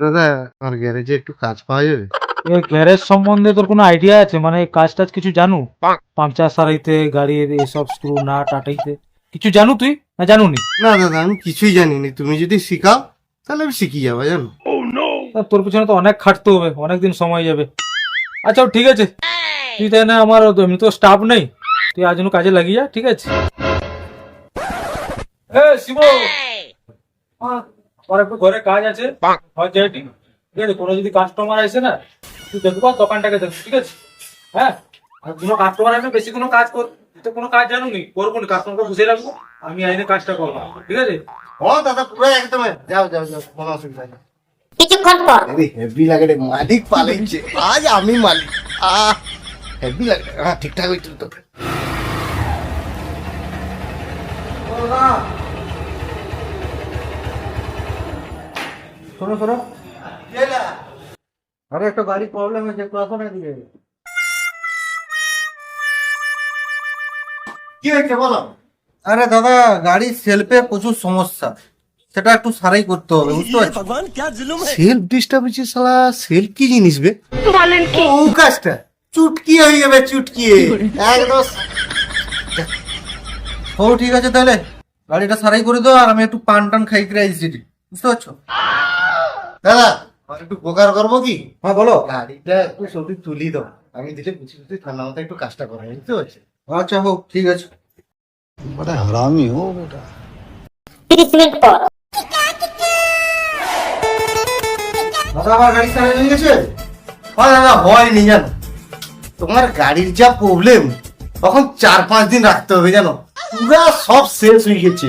দাদা আমার গ্যারেজে একটু কাজ পাওয়া যাবে? এই গ্যারেজ সম্বন্ধে তোর কোনো আইডিয়া আছে? মানে এই কাজ টাজ কিছু জানু? পাংচার সারাইতে, গাড়ির এসব স্ক্রু নাট আটাইতে কিছু জানু তুই, না জানুনি? না দাদা আমি কিছুই জানিনি, তুমি যদি শিখাও তাহলে আমি শিখে যাবো জানো। তা তোর পিছনে তো অনেক খাটতে হবে, অনেকদিন সময় যাবে। আচ্ছা ঠিক আছে, তুই তাই না, আমার এমনি তো স্টাফ নেই, তুই আজ জন্য কাজে লাগিয়ে যা, ঠিক আছে? এ শিব, আমার একটু ঘরে কাজ আছে, হয় যাই, ঠিক আছে? কোনো যদি কাস্টমার আসে না, তুই দেখবো দোকানটাকে দেখবো, ঠিক আছে? হ্যাঁ, আর কোনো কাস্টমার আসবে, বেশি কোনো কাজ কর, তো কোনো কাজ জানুনি, করবো না, কাস্টমারকে বুঝে রাখবো, আমি আইনে কাজটা করবো, ঠিক আছে? ও দাদা পুরো একদম, যাও যাও যাও, কোনো অসুবিধা নেই। কিছুক্ষণ পর হেভি লাগে রে, মালিক পালাইছে, আজ আমি মালিক। হেভি লাগে, হ্যাঁ ঠিকঠাক হইতো তো। শোনো শোনো, আরে একটা গাড়ির প্রবলেম হয়েছে, একটু আসো না এদিকে। কি হয়েছে বলো? আরে দাদা, গাড়ির সেলফে প্রচুর সমস্যা, সেটা একটু সারাই করতে হবে, বুঝতে পারছো? সেলফ ডিস্টার্ব হচ্ছে শালা, সেলফ কি জিনিস বে? বলেন কি? ও কাজটা চুটকি হয়ে যাবে, চুটকি একদম। ও ঠিক আছে, তাহলে গাড়িটা সারাই করে দাও, আর আমি একটু পান টান খাই করে আসছি, বুঝতে পারছো? দাদা আমার একটু উপকার করবো কি? হ্যাঁ বলো। গাড়িটা একটু সত্যি তুলি দাও, আমি দিলে বুঝি বুঝি ঠান্ডা মাথায় একটু কাজটা করাই, বুঝতে পারছি? আচ্ছা হোক, ঠিক আছে। 30 মিনিট পর। দাদা আমার গাড়ি সারাই হয়ে গেছে। হ্যাঁ দাদা হয়নি জানো, তোমার গাড়ির যা প্রবলেম, তখন 4-5 দিন রাখতে হবে জানো, পুরা সব শেষ হয়ে গেছে,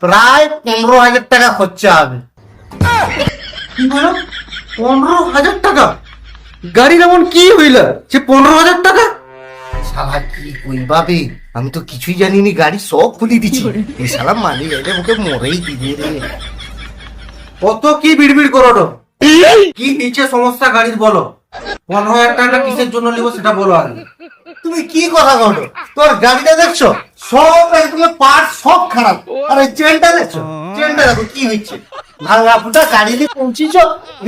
প্রায় 15,000 টাকা খরচা হবে। কি বলো, 15,000 টাকা? গাড়ির এমন কি হইল সে 15,000 টাকা? শালা কি কইবাবে, আমি তো কিছুই জানিনি, গাড়ি সব খুলে দিচ্ছি, এই শালা মালিক এলে ওকে মরেই দিবে রে। কত কি বিড়বিড় করো তো? কি নিচে সমস্যা গাড়ির বলো? 15,000 টাকা কিসের জন্য নিবো সেটা বলো আগে। তুমি কি কথা বলো, তোর গাড়িটা দেখছো সব একদম পার্ট সব খারাপ, আর এই চেনটা দেখছো, চেনটা দেখো কি হচ্ছে, ভাঙা ফুটা গাড়ি নিয়ে পৌঁছিছ,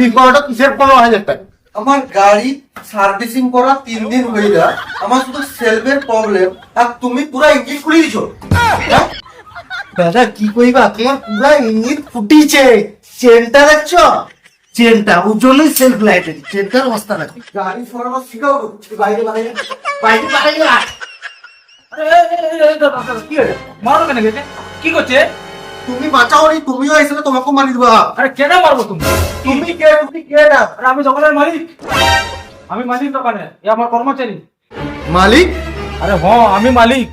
রিপোর্ট কিসের 15,000 টাকা? আমার গাড়ি সার্ভিসিং করা 3 দিন হয়ে যায়, আমার শুধু সেলফের প্রবলেম, আর তুমি পুরো ইঞ্জিন খুলে দিছো। হ্যাঁ? দাদা কি কইবা, তোমার পুরা ইঞ্জিন ফুটিছে, চেনটা দেখছো, চেনটা ওর জন্যই সেলফ লাইট, চেনটার অবস্থা দেখো। গাড়ি সরানো শিখাও তো, বাইরে বাইরে। বাইরে পাঠাই না। কি হয়েছে, মারো কেন গেছে, কি করছে? তুমি বাঁচাও নি, তুমিও এসে তোমাকে মারি দিবা। আরে কেন মারবো তুমি? তুমি কে না? আরে আমি দোকানের মালিক, আমি মালিক দোকানে, এ আমার কর্মচারী। মালিক? আরে হ্যাঁ আমি মালিক।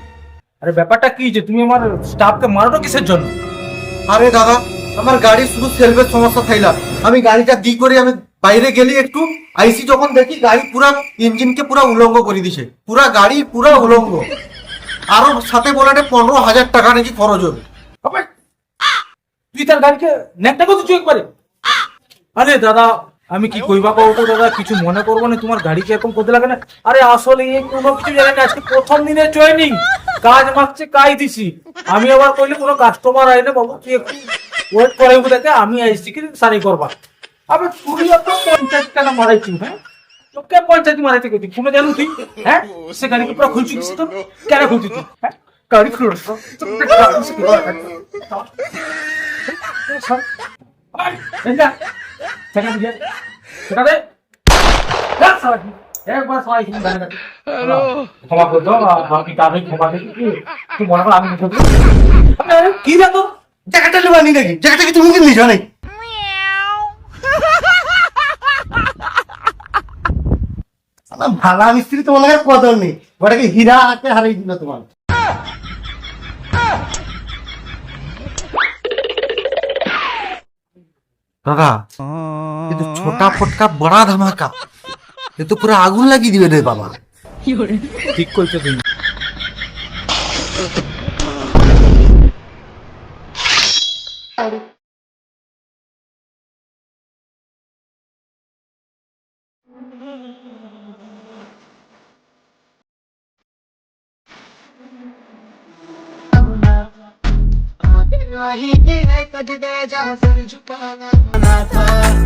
আরে ব্যাপারটা কি যে তুমি আমার স্টাফকে মারোটা কিসের জন্য? আরে দাদা, আমার গাড়ির শুধু সেলফের সমস্যা থাইলা, আমি গাড়িটা দি করে আমি বাইরে গেলি একটু আইসি, যখন দেখি গাড়ি পুরা ইঞ্জিনকে পুরা উলঙ্গ করে দিছে, পুরা গাড়ি পুরা উলঙ্গ, আরো সাথে বলে 15,000 টাকা নাকি খরচ হবে। আবে, তুই তার গাড়িকে নেকটা করতে চুপ করে। আরে দাদা আমি কি কইবা বলতো দাদা, কিছু মনে করবো না, তোমার গাড়িকে এরকম করতে লাগে না। আরে আসলে এই কোনো কিছু জানি না, আজকে প্রথম দিনে জয়েনিং, কাজ মাগছে কাজ দিছি, আমি আবার কইলে কোনো কাস্টমার আইলে বাবু তুই একটু ওয়েট করে দেখে আমি আইসি কি সারি করবা। আবে তুই এত 50 টাকা মারাইছি, হ্যাঁ তোকে 50 মারাইতে কইছি, কোনো জানো তুই? হ্যাঁ সে গাড়িকে পুরো খুলছি দিছি তো, কেন খুলছি তুই? হ্যাঁ গাড়ি খুলছ ক্ষমা করতো, বাকি তাদের ক্ষমা দেখি তুই মনে কর আমি কি দেখো জায়গাটা নেবানি নাকি, জায়গাটা কি তুমি কিনলি জানাই? ভালা মিস্ত্রি তোমার লাগে কদর নেই, ওটাকে হীরা হাতে হারাই দিল তোমার। দাদা কিন্তু ছোটা ফটকা বড়া ধামাকা, এ তো পুরো আগুন লাগিয়ে দিবে রে বাবা। ঠিক করছো তুমি। वही कद दे जा सर झुकाना था।